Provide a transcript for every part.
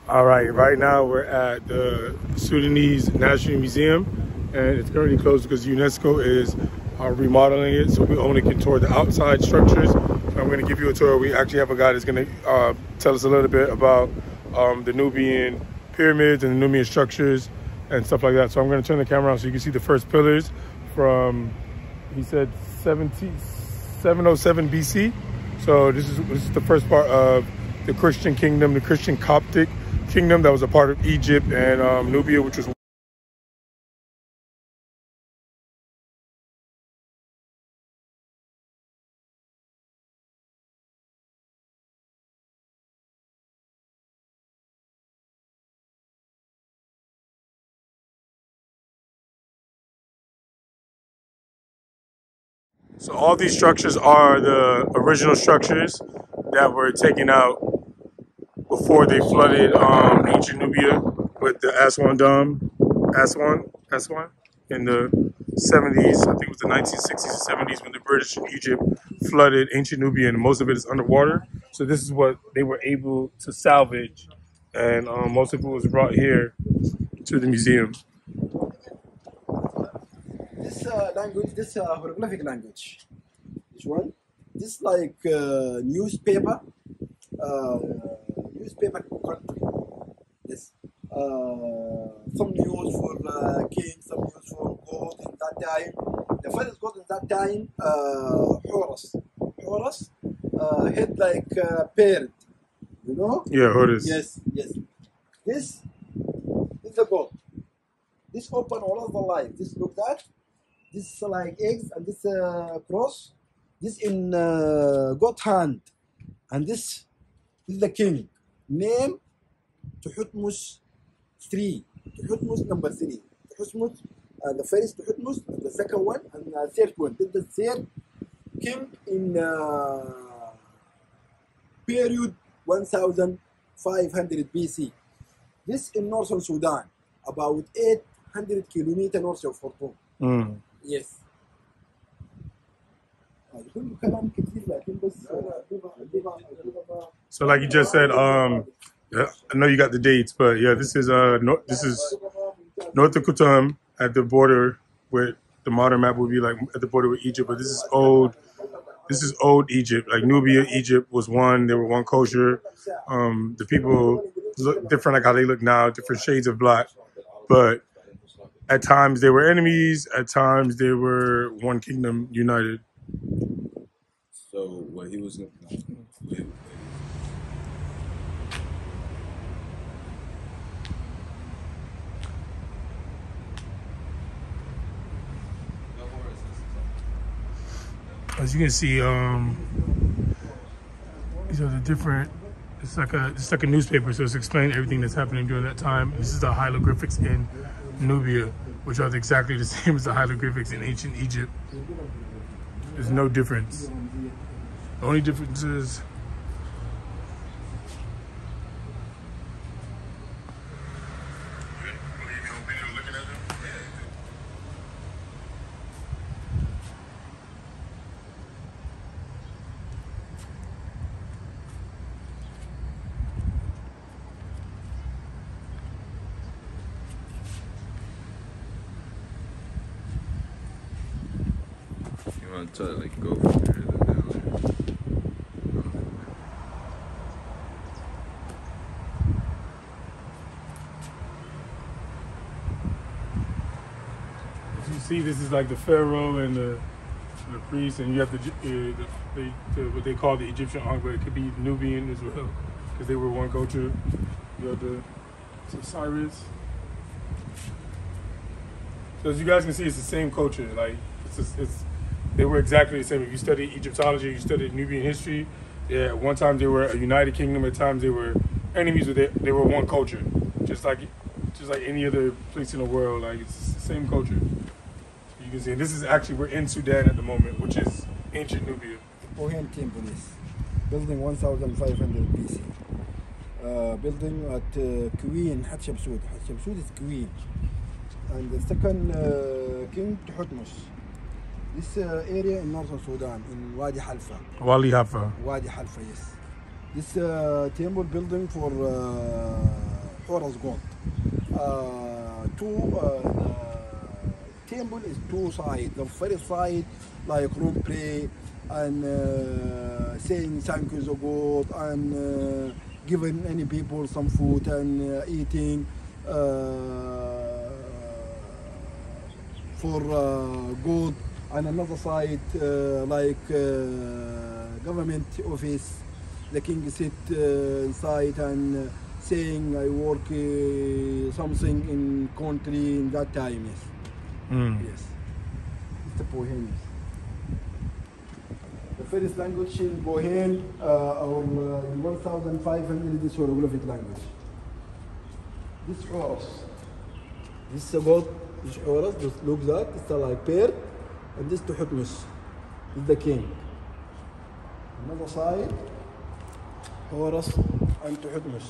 All right, right now we're at the Sudanese National Museum, and it's currently closed because UNESCO is remodeling it, so we only can tour the outside structures. So I'm going to give you a tour. We actually have a guy that's going to tell us a little bit about the Nubian pyramids and the Nubian structures and stuff like that. So I'm going to turn the camera on so you can see the first pillars from, he said, 707 BC. So this is the first part of the Christian kingdom, the Christian Coptic kingdom that was a part of Egypt and Nubia, which was so all these structures are the original structures that were taken out before they flooded ancient Nubia with the Aswan Dam, Aswan in the 70s. I think it was the 1960s or 70s when the British in Egypt flooded ancient Nubia, and most of it is underwater. So this is what they were able to salvage, and most of it was brought here to the museum. This language, this hieroglyphic language. Which one? This like newspaper country. Yes. Some news for king, some news for gold in that time. The first gold in that time, Horus. Horus had like parrot, you know? Yeah, Horus. Yes, yes. This is the gold. This open all of the life. This look that. This is like eggs, and this cross. This in goat hand, and this is the king. Name Tuhutmos 3. Tuhutmos number 3. Tuhutmos, the first Tuhutmos, the second one, and the third one. This is the third king in period 1500 BC. This in northern Sudan, about 800 kilometers north of Khartoum. Yes. So like you just said, I know you got the dates, but yeah, this is north of Khartoum at the border with the modern map would be like at the border with Egypt, but this is old. This is old Egypt. Like Nubia, Egypt was one. They were one culture. The people look different, like how they look now, different shades of black, but at times they were enemies. At times they were one kingdom united. So what he was as you can see, these are the different. It's like a newspaper, so it's explaining everything that's happening during that time. This is the hieroglyphics in Nubia, which are exactly the same as the hieroglyphics in ancient Egypt. There's no difference. The only difference is to like go from here to down there. as you see, this is like the pharaoh and the priest, and you have what they call the Egyptian art, but it could be Nubian as well because they were one culture. You have the Osiris. So as you guys can see, it's the same culture. Like they were exactly the same. If you study Egyptology, you studied Nubian history. Yeah, at one time they were a united kingdom. At times they were enemies. They were one culture, just like any other place in the world. Like it's the same culture. You can see. And this is actually we're in Sudan at the moment, which is ancient Nubia. Bohan temple is building 1500 BC. Building at Queen Hatshepsut. Hatshepsut is queen, and the second king Thutmose. This area in northern Sudan, in Wadi Halfa. Wadi Halfa. Wadi Halfa, yes. This temple building for Horus god. Temple is two sides. The first side, like room pray and saying thank you to God and giving any people some food and eating for good. And another side like government office. The king sit inside and saying I work something in country in that time. Yes. Yes, it's the Bohemians. The first language in Bohem, or in 1500, this hieroglyphic language. This horse, this is about this horse, just look that, it's like pear, and this Tuhutmus, is the king. Another side, horse and Tuhutmus,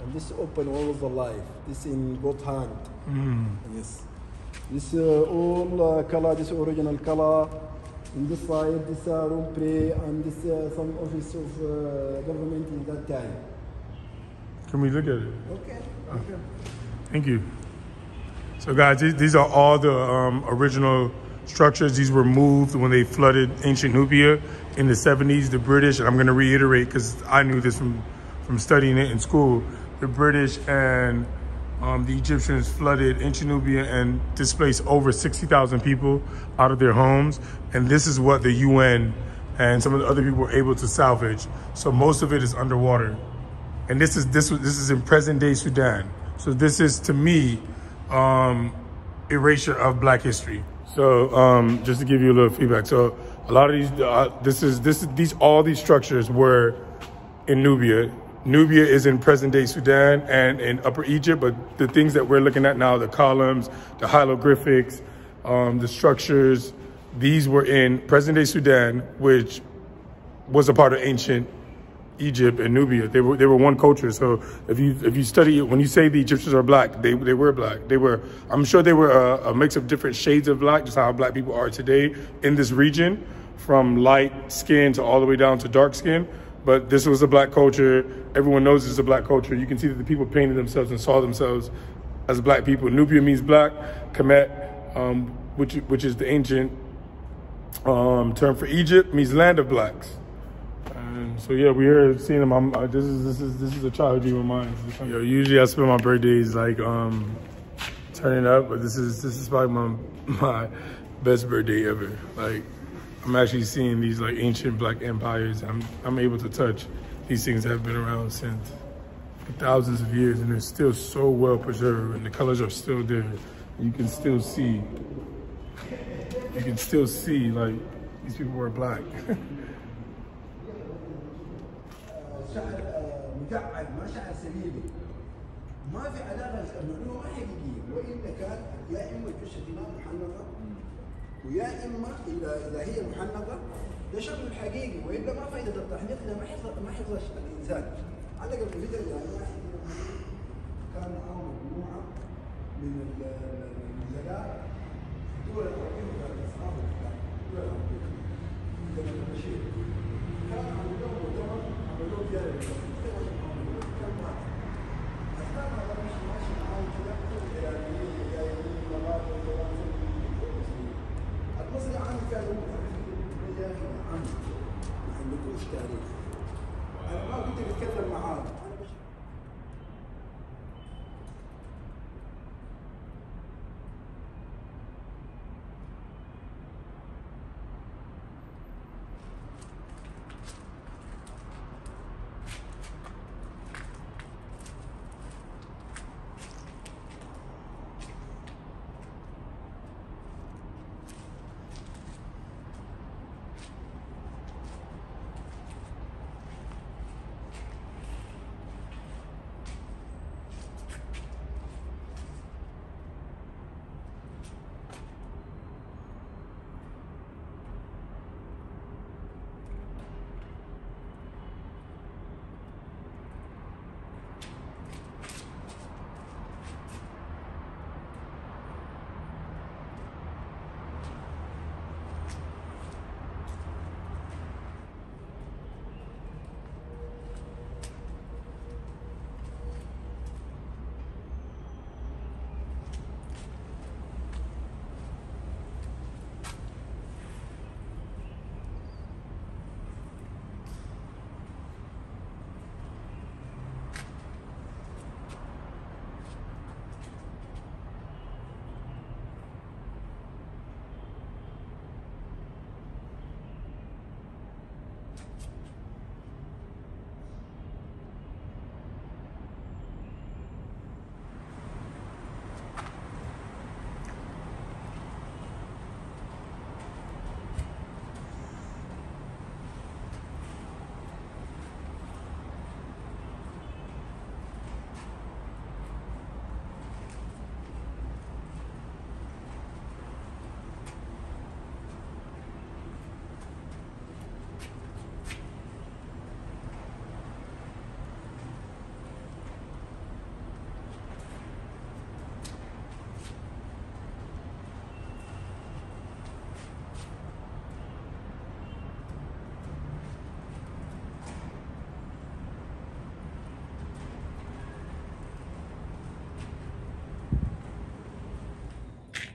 and this open all of the life, this in God's hand. Yes. This all color, this original color. In this side, this room pray, and this some office of government in that time. Can we look at it? Okay. Thank you. So guys, these are all the original structures. These were moved when they flooded ancient Nubia in the 70s. The British, and I'm gonna reiterate because I knew this from studying it in school, the British and the Egyptians flooded ancient Nubia and displaced over 60,000 people out of their homes. And this is what the UN and some of the other people were able to salvage. So most of it is underwater. And this is in present day Sudan. So this is, to me, erasure of Black history. So just to give you a little feedback. So a lot of these, all these structures were in Nubia. Nubia is in present-day Sudan and in Upper Egypt, but the things that we're looking at now, the columns, the hieroglyphics, the structures, these were in present-day Sudan, which was a part of ancient Egypt and Nubia. They were one culture. So if you study it, when you say the Egyptians are Black, they were Black. I'm sure they were a mix of different shades of Black, just how Black people are today in this region, from light skin to all the way down to dark skin. But this was a Black culture. Everyone knows it's a Black culture. You can see that the people painted themselves and saw themselves as Black people. Nubia means Black. Kemet, which is the ancient term for Egypt, means land of Blacks. And so yeah, we're here seeing them. This is a childhood dream of mine. Usually I spend my birthdays like turning up, but this is probably my best birthday ever. Like, I'm actually seeing these like ancient Black empires. I'm able to touch these things that have been around since thousands of years, and they're still so well preserved, and the colors are still there. You can still see like these people were Black. ويا اما اذا هي محنطه ده شكل الحقيقي، والا ما فائده التحنيط اذا ما حفظ الانسان. علق الفيديو يعني واحد كان معاه مجموعه من النزلاء دول العربيه وكان اصحاب دول العربيه لما مشيت كان عندهم مؤتمر عملوه زياده كان واحد اثناء ما ماشي معاهم كده ايرانيين جايين مغاربه المصري عامل كان يا اخي عم ما عندكوش تاريخ. انا ما كنت بتكلم معاه،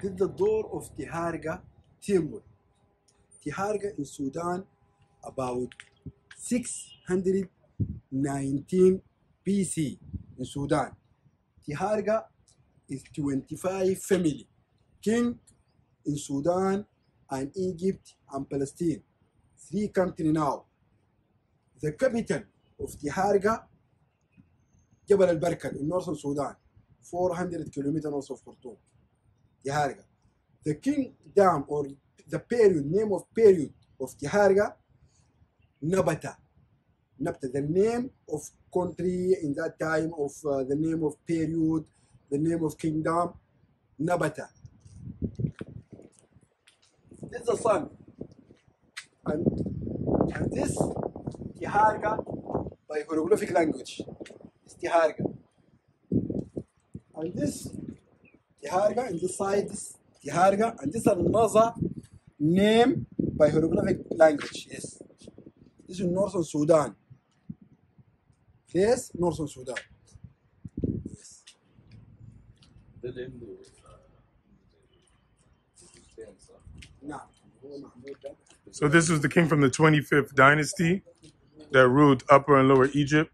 This is the door of Tiharga temple. Tiharga in Sudan about 619 BC in Sudan. Tiharga is 25 family, king in Sudan and Egypt and Palestine. 3 countries now. The capital of Tiharga, Jabal al-Barkan in northern Sudan, 400 kilometers north of Khartoum. Tiharga. The kingdom or the period, name of period of Tiharga, Nabata. Nabata, the name of country in that time of the name of period, the name of kingdom, Nabata. This is the sun. And this Tiharga by hieroglyphic language. It's Tiharga. And this Tiharga, and this side, this Tiharga, and this is another name by hieroglyphic language. Yes. This is northern Sudan. Yes, northern Sudan. Yes. No. So this was the king from the 25th dynasty that ruled Upper and Lower Egypt.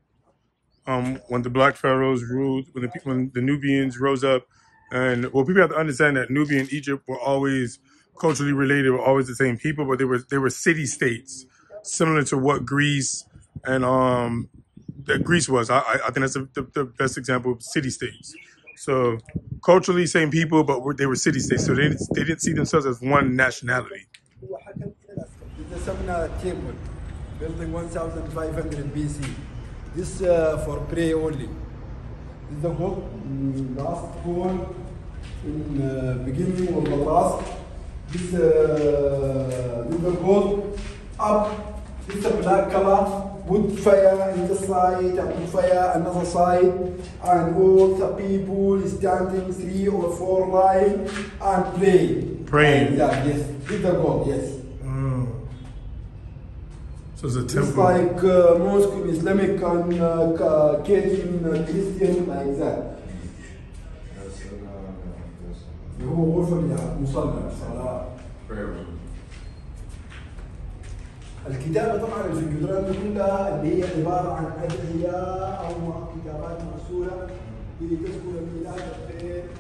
When the Black Pharaohs ruled, when the Nubians rose up, and well, people have to understand that Nubia and Egypt were always culturally related, were always the same people, but they were city states, similar to what Greece and that Greece was. I think that's the best example of city states. So culturally same people, but they were city states, so they didn't see themselves as one nationality. The Samna temple, building 1500 BC. This for pray only. This is the book, last one in beginning of the last. This is the gold up. This is a black color. Wood fire in the side, and wood fire another side, and all the people standing 3 or 4 line and praying. Yeah, yes, this is the gold. Yes. So it's a temple. It's like mosque in Islamic and cage in Christian, like that. هو غرفة مصلى صلاة. الكتابة طبعا في الجدران كلها اللي هي عبارة عن أدعية أو كتابات مرسولة اللي تذكر الميلاد البيت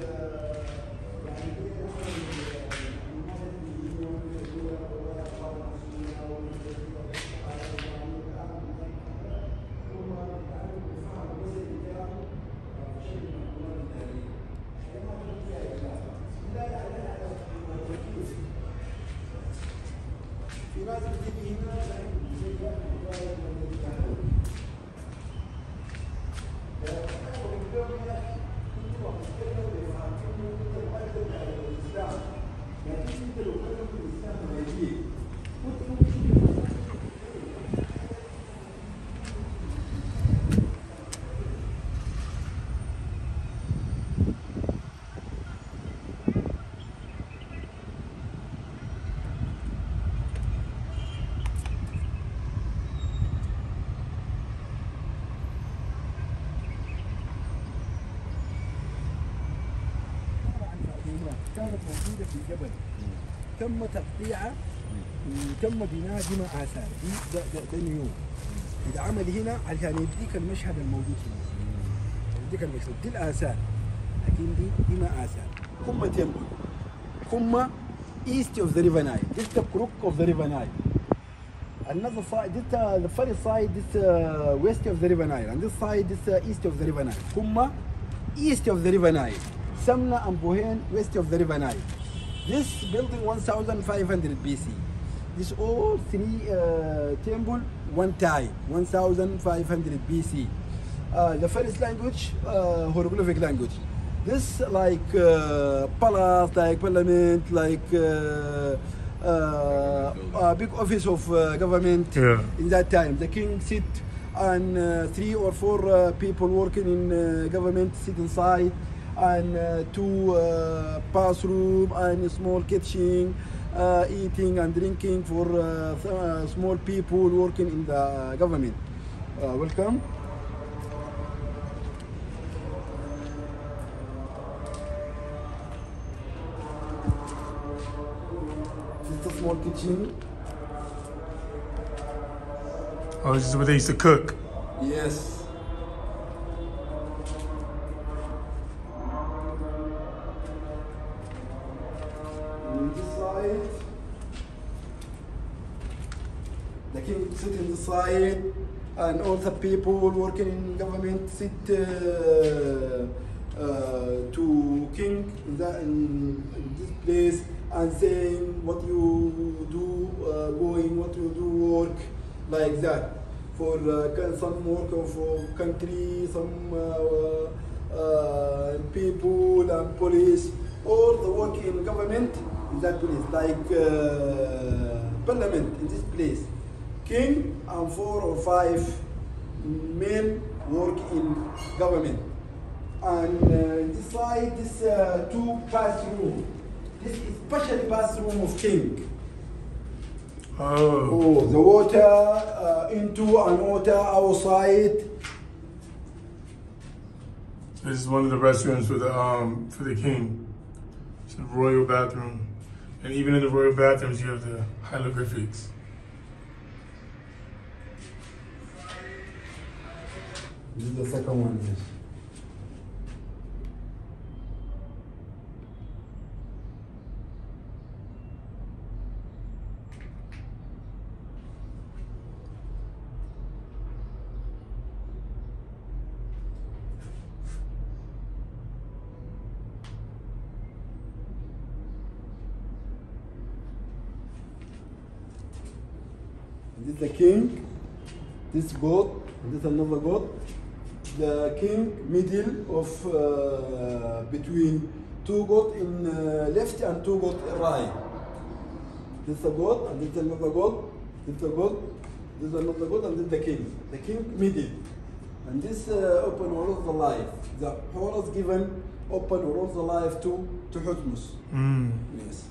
كانت موجودة في الجبل تم تقطيعها وتم بناء بما آثار ده نيوم إذا عمل هنا عشان يديك المشهد الموجود هنا يديك المشهد دي الآثار لكن دي بما آثار كم تيمبل كم east of the river Nile. This is the crook of the river Nile. Another side, this the first side, this west of the river Nile, and this side is east of the river Nile. Kumma, east of the river Nile. Samna and Bohen, west of the river Nile. This building 1500 BC. This all 3 temple one time, 1500 BC. The first language, hieroglyphic language. This like palace, like parliament, like big office of government in that time. The king sit and 3 or 4 people working in government sit inside, and 2 bathroom and a small kitchen, eating and drinking for small people working in the government. Welcome. small kitchen. Oh, this is where they used to cook. Yes. On this side, the king sit in the side, and all the people working in government sit to king in this place and saying what you do, going, what you do, work like that. For some work for country, some people and police, or the work in government in that place, like parliament in this place. King and 4 or 5 men work in government. And this side, this 2 bathroom. This is special bathroom of king. Oh. The water into and water outside. This is one of the restrooms for the king. It's a royal bathroom. And even in the royal bathrooms, you have the hieroglyphics. This is the second one. Yes. This is the king, this goat, this another goat. The king middle of between 2 goats in left and 2 goats right. This is a goat and this is another goat. This is a goat, this is another goat, and this is the king. The king middle. And this open all of the life. The whole is given open all of the life to Hutmus. Yes.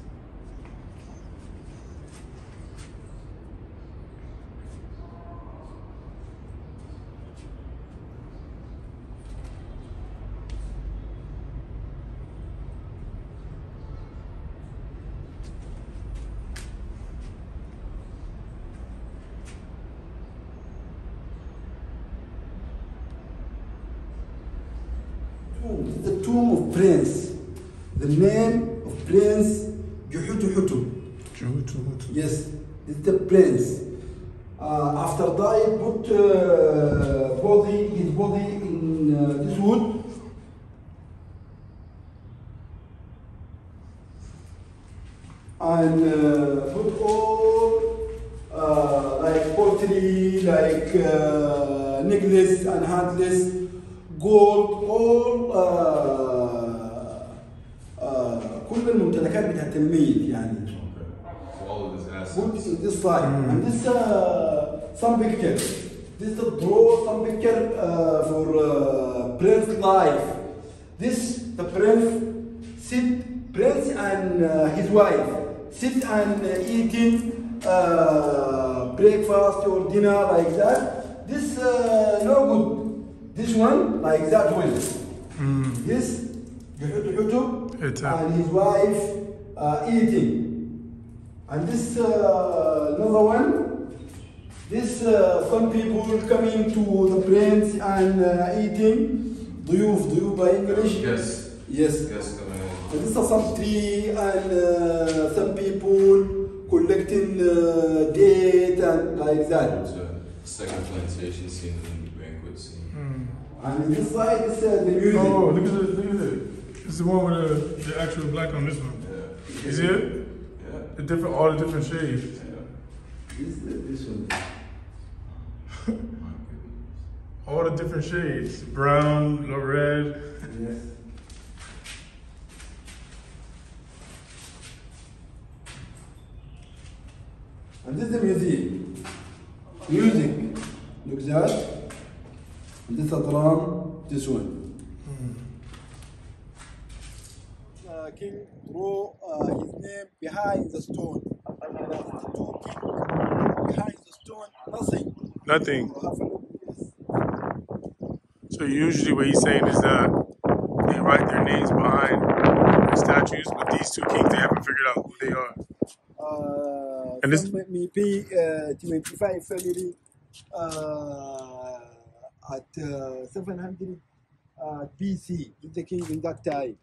This is the tomb of Prince. The name of Prince Juhutu. Yes, it's the prince. After dying, put his body in this wood. And put all like pottery, like necklace and handless, gold, all كل الممتلكات بتاعت الميت يعني. So all of his assets. Put in this side. And this some picture. This draw some picture for Prince life. This the prince and his wife sit and eating breakfast or dinner like that. This no good. This one like that one. This and his wife eating. And this another one. This some people coming to the prince and eating. ضيوف by English. Yes. Yes. Yes. And this is some tree and some people collecting date and like that. There's a second plantation scene and the banquet scene. And this side is the music. Oh, look at it. It's the one with the actual black on this one. Yeah. Is it? Yeah. All the different shades. Yeah. This one. All the different shades. Brown, red. Yes. And this is the museum. Music. Look that. And this is a drum. This one. King wrote his name behind the stone. Behind the stone, nothing. Nothing. Have a look. Yes. So usually what he's saying is that they write their names behind the statues, but these 2 kings, they haven't figured out who they are. And this maybe 25 family at 700 BC, the king in that time.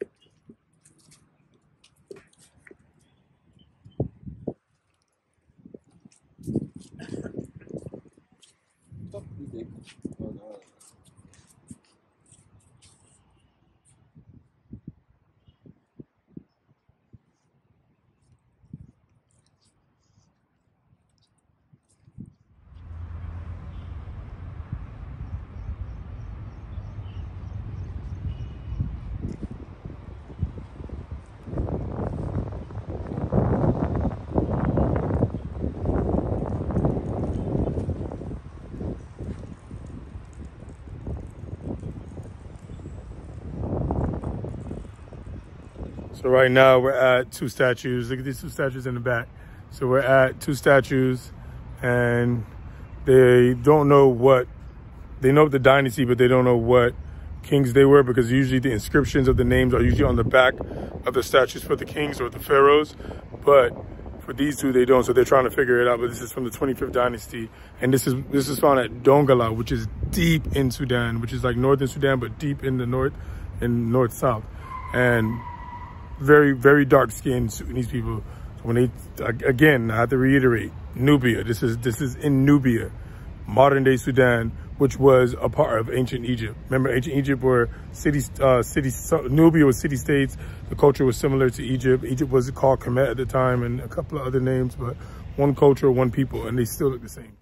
So right now we're at two statues. Look at these two statues in the back. So we're at two statues, and they don't know what, they know the dynasty, but they don't know what kings they were, because usually the inscriptions of the names are usually on the back of the statues for the kings or the pharaohs. But for these two, they don't. So they're trying to figure it out. But this is from the 25th dynasty, and this is found at Dongola, which is deep in Sudan, which is like northern Sudan, but deep in the north and north-south. And very, very dark skinned Sudanese people. So when they, again, I have to reiterate, Nubia, this is in Nubia, modern day Sudan, which was a part of ancient Egypt. Remember, ancient Egypt were cities, Nubia was city states. The culture was similar to Egypt. Egypt was called Kerma at the time, and a couple of other names, but one culture, one people, and they still look the same.